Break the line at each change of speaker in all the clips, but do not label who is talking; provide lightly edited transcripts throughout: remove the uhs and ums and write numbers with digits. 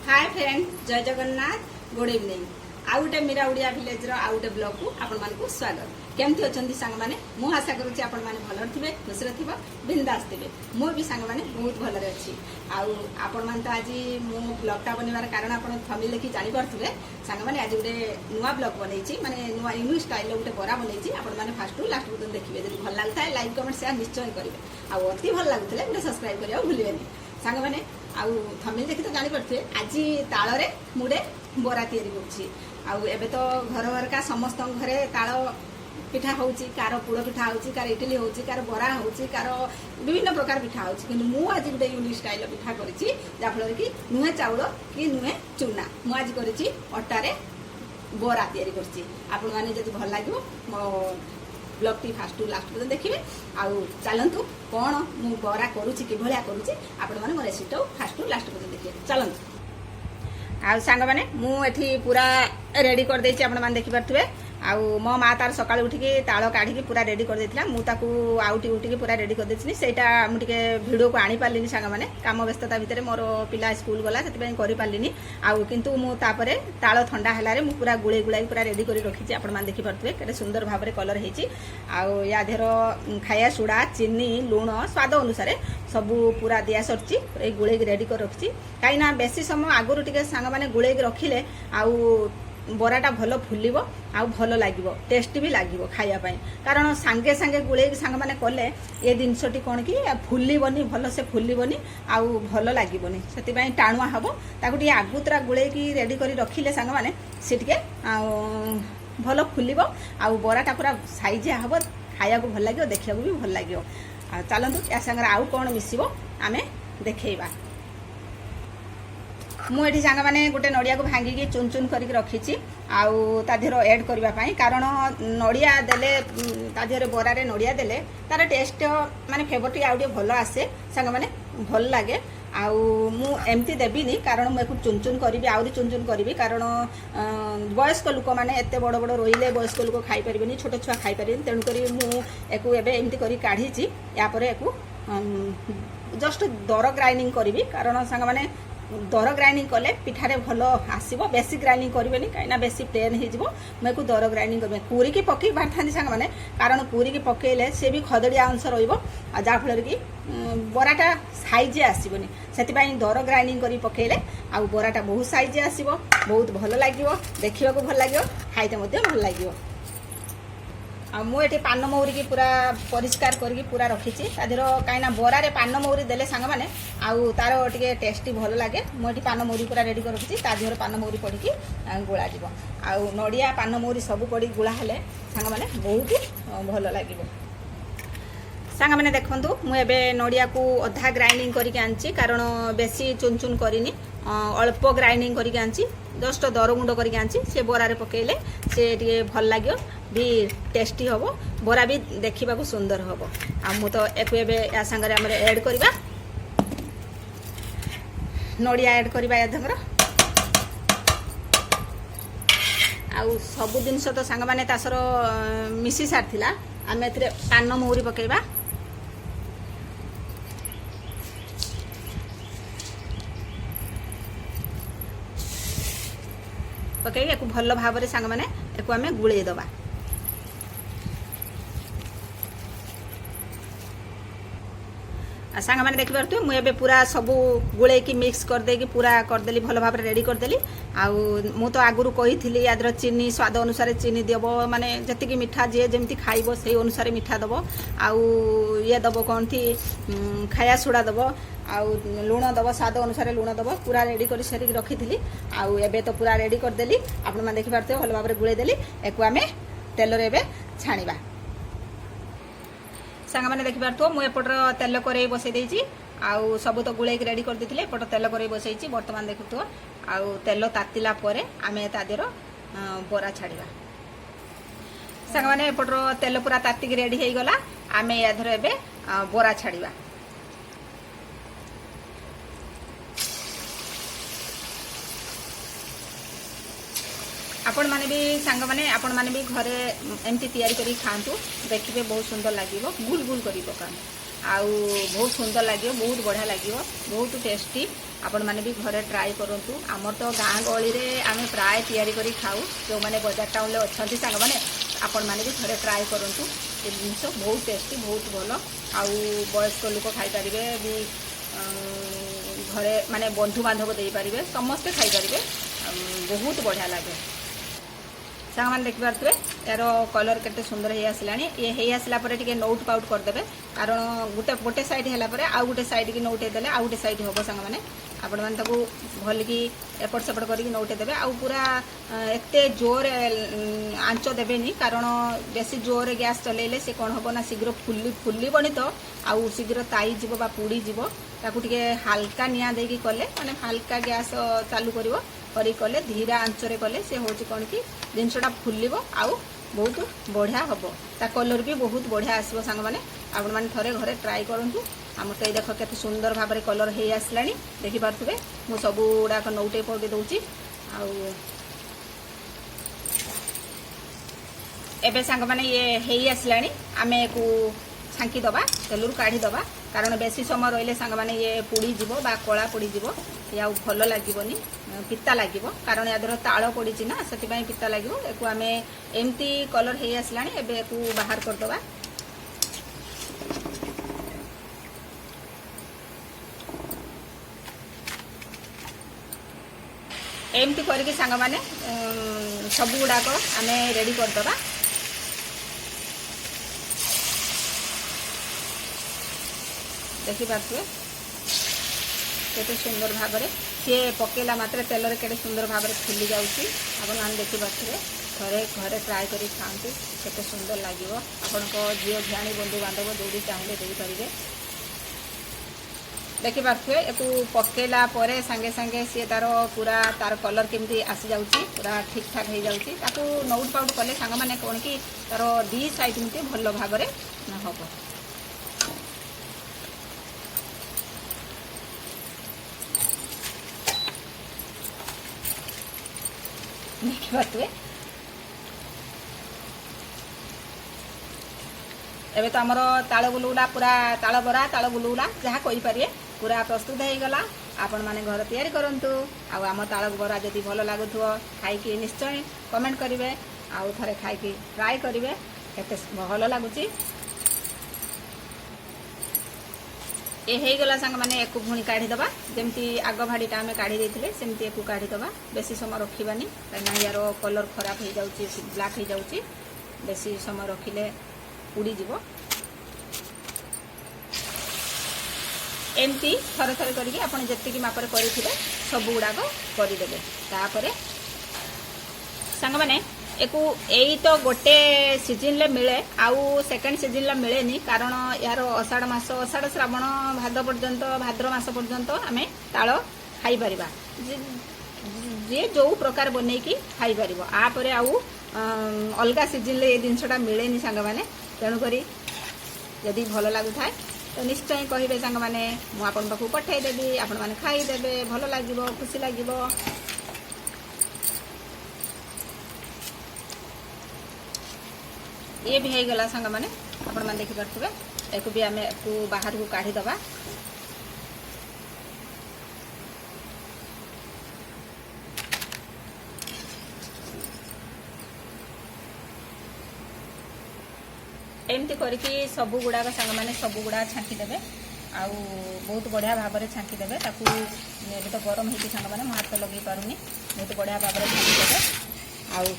Hi friend जय Jagannath good evening आउ गोटे मीरा ओडिया विलेज रो आउ गोटे ब्लॉग को आपण मानकु स्वागत केमती अछंती सांग माने मु आशा करूची आपण माने भलर थिबे खुशरे थिबो बिंदास थिबे मु भी सांग माने बहुत भलरे अछि आउ आपण मान तो आज मु ब्लॉग ता बनिवार कारण आपण फैमिली देखि जानि परथुबे सांग माने आज गोटे नुवा ब्लॉग बनैछि माने नुवा न्यू स्टाइल गोटे बरा बनैछि आपण माने फर्स्ट टू लास्ट पर्यंत देखिबे जदि भल लागताय लाइक कमेंट शेयर निश्चय करिवे आउ अति भल लागुतले गोटे सब्सक्राइब करियो भूलिबेनी सांग माने आउ फैमिली देखि तो जानि परथुबे आज ताଳରେ मुडे बरा तयारी करछि आउ एबे तो घर घर का समस्त घरे ताल पिठा होउची कार पुड़ पिठा होउची कार इडली होउची कार बरा होउची कार विभिन्न प्रकार पिठा होउची किंतु मु आज गोटे यूनिक स्टाइल पिठा करिछि जा फल कि नुहे चाउल कि नुहे चूना मु आज करिछि अटा रे बरा तयारी करछि आपण माने जदि भल लागिवो मो ब्लॉग टी फास्ट टू लास्ट पर्यंत देखिए आउ चलतु कौन मु बरा करुछि कि भलिया करुछि आपण माने मो रेसिपी फास्ट टू लास्ट पर्यंत देखिए चलतु आउ सांग माने मु एठी पूरा रेडी कर देछि आपण माने देखि परथुबे आउ मो मा तार सकाळ उठिके ताळ काढिके पूरा रेडी कर देथिला मु ताकू आउटी उठिके पूरा रेडी कर देथिनी सेटा मु टिके वीडियो को आनी पालिनी सांग माने काम व्यस्तता भितरे मोर पिला स्कूल गला सेति पय करि पालिनी आउ किंतु मु तापरे ताळ ठंडा हलारे मु पूरा गुळे गुळाई पूरा रेडी करि रखिछि आपण माने देखि परथुबे केते सुंदर भाबरे कलर हेछि आउ या धेरो खाया सोडा चीनी लूण स्वाद अनुसार सब पूरा दिया सरछि ए गुळे रेडी कर रखिछि काइना बेसी समय आगुरु टिके सांग माने गुळे रखिले आउ बराटा भल फुलिबो आउ भल लागिबो टेस्टी भी लागिबो खाया पय कारण सांगे सांगे गुळे सांग माने कले ए दिनसटी कोन कि फुलिबोनी भल से फुलिबोनी आउ भल लागिबोनी सेति पय टाणुआ हबो ताकु टी आगुतरा गुळे की रेडी करी रखिले सांग माने से टिके आउ भल फुलिबो आउ बराटा पूरा साइज हबो खाया को भल लागियो देखिया को भी भल लागियो आ चलंतु या संगे आउ कोन मिसिबो आमे देखैबा मु एठी सांग माने गोटे नड़िया को भांगी की चुन चुन करके रखिछि आउ ता देरो ऐड करबा पई कारण नड़िया देले ता देरो बरा रे नड़िया देले तार टेस्ट माने फेवरटी आउ भलो आसे सांग माने भल लागे आउ मु एमती देबिनी कारण मु एको चुन चुन करबी आउरी चुन चुन करबी कारण वयस्क लोक माने एते बड़ बड़ रोइले वयस्क लोक खाइ परबेनी छोट छुआ खाइ परबेनी तेनु करी मु एको एबे एमती करी काढीछि या परे एको जस्ट दर ग्राइंडिंग करबी कारण सांग माने दर ग्राइंडिंग कले पिठारे भल आसब बेसी ग्राइंडिंग करेंगे कहीं बेसी प्लेन हो मुझे दर ग्राइंडिंग करें पूरी की पकई बाहर सांग मैंने कारण पूरी की पकईले सी भी खदड़िया अंश रहा कि बराटा साइज आसबनी से दर ग्राइंडिंग कर पकईले आ बराटा बहुत साइज आसब बहुत भल लगे देखा भल लगे खाइते भल लगे आ मुझे पान मौरी की पूरा परिष्कार करके पूरा रखी तादेर कहीं बरा रे पान मौरी देले सांग मैंने आउ तार टे टेस्टी भल लगे मुझे पान मौरी पूरा रेडी कर रखी तादेहर पान मौरी पड़ी गोला आउ नड़िया पान मौरी सब पड़ी गोला हेले सांग मैंने बहुत भल लगे सांग मैंने देखु मुझे नड़िया को अधा ग्राइंडिंग करके आनी कारण बेसी चुन चुन करनी अल्प ग्राइंडिंग करके आनी जस्ट दर गुंड करके आनी से बरारे पकईले से टे भल लगे भी टेस्टी हम बरा भी देखा सुंदर हम आ मु तो एक या सांगे आम ऐड करवा नड़िया ऐड करवा यादर आउ सब जिनस तो सांग मैंने तासर मिसी सारी आम ए पान मौरी पकईवा पकई एक भल भाव सांग मैंने एक आम गुड़े दबा सांग मैंने देखिपे मुझे पूरा सब गुड़े की मिक्स करदे पूरा करदेली भल भाव रेडी करदेली आउ मु तो आगुरी कही यादर चीनी स्वाद अनुसार चीनी देव माने जी मिठा जी जमी खाइब से अनुसार मिठा दब आउ ये दब कौन थी खाया सोडा दब आउ लुण दब स्वाद अनुसार लुण दब पूरा रेडी कर सारी रखी थी आउ एबे तो पूरा रेडी करदेली आपण मैंने देखिपे भल भाव गुड़े देली एक आम तेलर एबे छाणीबा सांग मैंने देखिपे मुझे एपटर तेल कड़े बसई देछि आउ सब तो गुड़े रेडी कर देथिले एपट तेल कड़े बसई बर्तमान देखु आउ तेल तातिला परे आमे तादेर बरा छाड़िबा सांग मैंने एपटर तेल पूरा तातिक रेडी हो गला आमे याधर एबे बरा छाड़िबा आपण माने भी सांग माने आपण माने भी घरे एमती तैयारी करी खांतु देखिबे बहुत सुंदर लागिवो गुल गुल करी पकान आउ बहुत सुंदर लगे बहुत बढ़िया लगे बहुत टेस्टी आपण माने भी घरे ट्राई करंतु आमर तो गाँ गहली रे आमे प्राय तैयारी करी खाऊ जो माने बाजार टाउन ले अछंती सांग माने आपण माने भी घरे ट्राई करंतु ए जिनिस बहुत टेस्टी बहुत भलो आउ वयस्क लोक खाई परिबे भी घरे माने बंधु बांधव दे परिबे समस्त खाई परिबे बहुत बढ़िया लगे सांग मान देखि पारथबे यार कलर केते सुंदर हे आसलानी ये हे आसला परे टिके नोट पाउट कर देबे कारण गोटे साइड हैला परे आ गोटे साइड की नोटे देले आ गोटे साइड होबो सांग माने आपण मान ताको भल की एपट सेपट करिक नोटे देबे आ पूरा एते जोर आंच देबेनी कारण बेसी जोर गैस चलेले से कोन होबो ना शीघ्र फुल्ली बनी तो आ शीघ्र ताई जीवो बा पुड़ी जीवो ताकू टिके हल्का निया देकी कले माने हल्का गैस चालू करिवो करी कले धीरा आंचरे कले से होची कोन की जिनसटा फुल्लिबो आउ बहुत बढ़िया हम ता कलर भी बहुत बढ़िया आसो सांग माने आपण माने थरे घरे ट्राई करंतु आम तो देख केते सुंदर भाव में कलर हे आसलानी देखि पारथुबे मु सब गुडा नौटे पके दउची आउ एबे सांग माने ये हे आसलानी आमे को छांकी दबा तेलुर काढ़ी दबा कारण बेसी समय रहिले सांग माने ये पुड़ी जीवो बा कला पुड़ी जीवो या भल लागिबोनी पिता लागिबो कारण यादर ताଳ पड़ी ना से पिता लागिबो एको आमे एमती कलर हे आसलानी एबे एको बाहर कर दबा एमती करके सांग माने सब गुडा को आमे रेडी कर दबा देखि पारथुए केते सुंदर भाव में सी पकेला मात्र तेल केते सुंदर भाव में फुली जाउची आपण मान देखि पारथुए घरे घरे ट्राई करी खांतु केते सुंदर लागिवो आपण को जियो ध्यानी बंधु बांधव जोड़ी चाहिले देई परिबे देखि पारथुए एकु पकेला परे संगे संगे सी तार कलर केमती आसी जाउची पूरा ठीक ठाक हे जाउची ताकू नोट पाउट कले संग माने कोन की तार दी साइड में भलो भाव में न होबो देखि पारथुए एबे तो हमर ताଳ गुलुला पूरा ताଳ बरा ताଳ गुलुला जहाँ कहि परिए पूरा प्रस्तुत हो गला आपण माने घर तैयारी करंतु आ हम ताଳ बरा जदि भलो लागुथो खाई के निश्चय कमेंट करिवे आ थरे खाई के ट्राई करिवे केते भलो लागुची ए हे गला संग माने एको भुणी काढी दबा जेमती आग भाडीटा आमे काढी देथिले सेमती एको काढी दबा बेसी समय रखिबानी काना यार कलर खराब हे जाउची ब्लैक हे जाउची बेसी समय रखिले उड़ी जीवो एमती थरे थरे करके आपण जत्ती की मापर करिथिले सब गुडा को करि देबे तापरे संग माने एको एई तो गोटे सीजन ले मिले आउ सेकंड सीजन ले मिलेनी कारण यार अषाढ़ मास अषाढ़ श्रावण भाद्र पर्यंत भाद्र मास पर्यंत आमे ताଳ खाई परिबा जे जो प्रकार बनै की खाई परिबो आ परे आउ अलगा सीजन ले ए दिनसटा मिलेनी संग माने तेणु करी यदि भल लागु थाए तो निश्चय कहिबे संग माने मु आपन पाखु पठै देबी आपन माने खाई देबे भल लागिबो खुशी लागिबो ये भी गला संग माने आपण मान देखि पारथुबे एको भी आमे को बाहर को काढी दबा एमती करके सब गुडा संग माने सब गुडा छांकी देबे आउ बहुत बढ़िया भाव में छांकी देबे ताकू एबे तो गरम हेती संग माने हाथ लगे पारुनी बहुत बढ़िया भाव में छांकी देबे आउ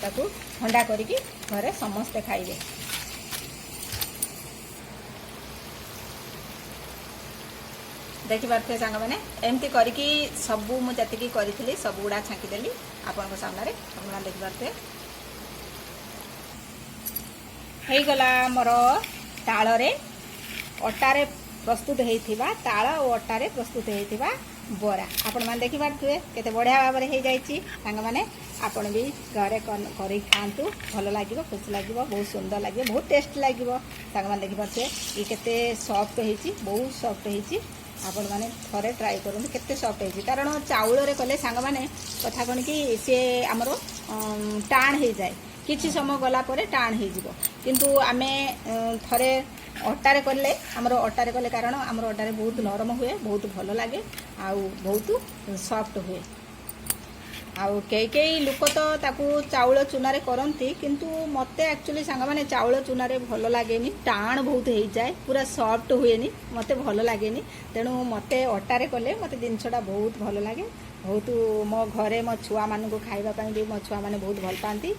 ताकू ठंडा करके घरे समस्ते खाइबे देखि पारथे सांग माने एमती करके सबू मु जतिकी करिथिली सब गुडा छांकी देली आपन सामने आपण देखि पारथे हे गला मोर ताळरे अटारे प्रस्तुत हेइथिबा ताळ और अटारे प्रस्तुत हेइथिबा बरा आपण मान देखि पारथुए केते बढ़िया भाव में हे जाईची सांग माने आपण भी घरे करी खांतु भल लागिवो खुश लागिवो बहुत सुंदर लागिवो बहुत टेस्ट लागिवो सांग मान देखि पारथुए ई केते सॉफ्ट हेइची बहुत सॉफ्ट हेइची आपण माने थरे ट्राई करन केते सॉफ्ट हेइची कारण चाउल रे कले सांग माने कथा कोन की से हमरो टाण हे जाय किछि समय गला परे टाण हे जिवो किंतु आमे थरे ଅଟାରେ କଲେ କାରଣ ଆମର ଅଟାରେ ବହୁତ ନରମ ହୁଏ, ବହୁତ ଭଲ ଲାଗେ ଆଉ ବହୁତ ସଫ୍ଟ ହୁଏ। ଆଉ କେହି ଲୋକ ତ ତାକୁ ଚାଉଳ ଚୁନାରେ କରନ୍ତି, କିନ୍ତୁ ମୋତେ ଆକ୍ଚୁଆଲି ସାଙ୍ଗମାନେ ଚାଉଳ ଚୁନାରେ ଭଲ ଲାଗେନି, ଟାଣ ବହୁତ ହେଇଯାଏ, ପୁରା ସଫ୍ଟ ହୁଏନି, ମୋତେ ଭଲ ଲାଗେନି। ତେଣୁ ମୋତେ ଅଟାରେ କଲେ ମୋତେ ଜିନିଷଟା ବହୁତ ଭଲ ଲାଗେ। ବହୁତ ମୋ ଘରେ ମୋ ଛୁଆମାନଙ୍କୁ ଖାଇବା ପାଇଁ ବି ମୋ ଛୁଆମାନେ ବହୁତ ଭଲ ପାଆନ୍ତି।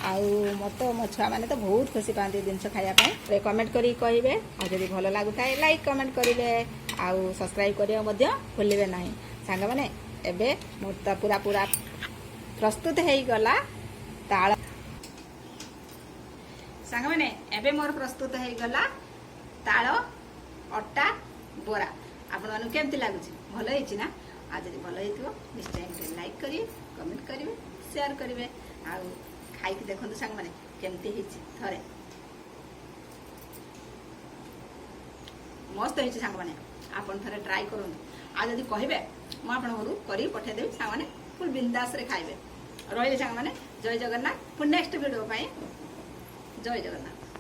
ଆଉ ମୋତେ ମୋ ଛୁଆମାନେ ତ ବହୁତ ଖୁସି ପାଆନ୍ତି ଜିନିଷ ଖାଇବା ପାଇଁ। କମେଣ୍ଟ କରିକି କହିବେ, ଆଉ ଯଦି ଭଲ ଲାଗୁଥାଏ ଲାଇକ୍ କମେଣ୍ଟ କରିବେ, ଆଉ ସବସ୍କ୍ରାଇବ୍ କରିବା ମଧ୍ୟ ଭୁଲିବେ ନାହିଁ। ସାଙ୍ଗମାନେ ଏବେ ମୁଁ ତ ପୁରା ପ୍ରସ୍ତୁତ ହେଇଗଲା ତାଳ। ସାଙ୍ଗମାନେ ଏବେ ମୋର ପ୍ରସ୍ତୁତ ହେଇଗଲା ତାଳ ଅଟା ବରା। ଆପଣମାନଙ୍କୁ କେମିତି ଲାଗୁଛି? ଭଲ ହେଇଛି ନା? ଆଉ ଯଦି ଭଲ ହେଇଥିବ ନିଶ୍ଚୟ ଗୋଟେ ଲାଇକ୍ କରିବେ, କମେଣ୍ଟ କରିବେ, ସେୟାର କରିବେ, ଆଉ ଖାଇକି ଦେଖନ୍ତୁ ସାଙ୍ଗମାନେ କେମିତି ହେଇଛି। ଥରେ ମସ୍ତ ହେଇଛି ସାଙ୍ଗମାନେ, ଆପଣ ଥରେ ଟ୍ରାଏ କରନ୍ତୁ। ଆଉ ଯଦି କହିବେ ମୁଁ ଆପଣଙ୍କ ଘରୁ କରିକି ପଠାଇଦେବି, ସାଙ୍ଗମାନେ ଫୁଲ୍ ବିନ୍ଦାସରେ ଖାଇବେ। ରହିଲେ ସାଙ୍ଗମାନେ, ଜୟ ଜଗନ୍ନାଥ। ପୁଣି ନେକ୍ସଟ ଭିଡ଼ିଓ ପାଇଁ ଜୟ ଜଗନ୍ନାଥ।